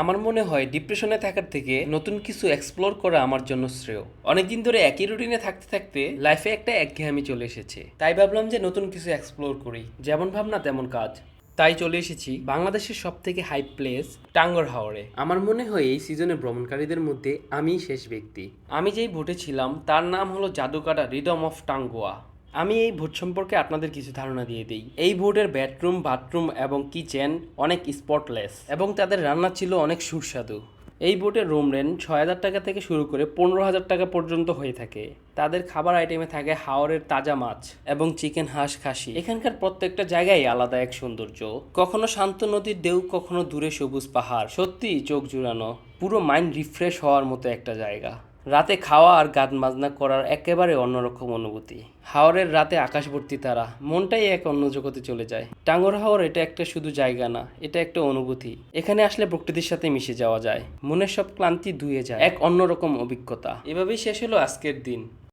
আমার মনে হয় ডিপ্রেশনে থাকার থেকে নতুন কিছু এক্সপ্লোর করা আমার জন্য শ্রেয়। অনেকদিন ধরে একই রুটিনে থাকতে থাকতে লাইফে একটা একঘেয়েমি চলে এসেছে, তাই ভাবলাম যে নতুন কিছু এক্সপ্লোর করি। যেমন ভাবনা তেমন কাজ। তাই চলে এসেছি বাংলাদেশের সব থেকে হাই প্লেস টাঙ্গর হাওরে। আমার মনে হয় এই সিজনে ভ্রমণকারীদের মধ্যে আমিই শেষ ব্যক্তি। আমি যেই ভোটে ছিলাম তার নাম হলো জাদুকাটা রিদম অফ টাঙ্গুয়া। আমি এই ভোট সম্পর্কে আপনাদের কিছু ধারণা দিয়ে দিই। এই ভোটের বেডরুম, বাথরুম এবং কিচেন অনেক স্পটলেস এবং তাদের রান্না ছিল অনেক সুস্বাদু। এই বোটের রুম রেন্ট 6,000 টাকা থেকে শুরু করে 15,000 টাকা পর্যন্ত হয়ে থাকে। তাদের খাবার আইটেমে থাকে হাওরের তাজা মাছ এবং চিকেন, হাঁস, খাসি। এখানকার প্রত্যেকটা জায়গায় আলাদা এক সৌন্দর্য। কখনো শান্ত নদীর ঢেউ, কখনো দূরে সবুজ পাহাড়। সত্যি চোখ জুড়ানো, পুরো মাইন্ড রিফ্রেশ হওয়ার মতো একটা জায়গা। রাতে খাওয়া আর গান বাজনা করার একেবারে অন্যরকম অনুভূতি। হাওরের রাতে আকাশ ভর্তি তারা, মনটাই এক অন্য জগতে চলে যায়। টাঙ্গর হাওর এটা একটা শুধু জায়গা না, এটা একটা অনুভূতি। এখানে আসলে প্রকৃতির সাথে মিশে যাওয়া যায়, মনের সব ক্লান্তি ধুয়ে যায়, এক অন্যরকম অভিজ্ঞতা। এভাবেই শেষ হলো আজকের দিন।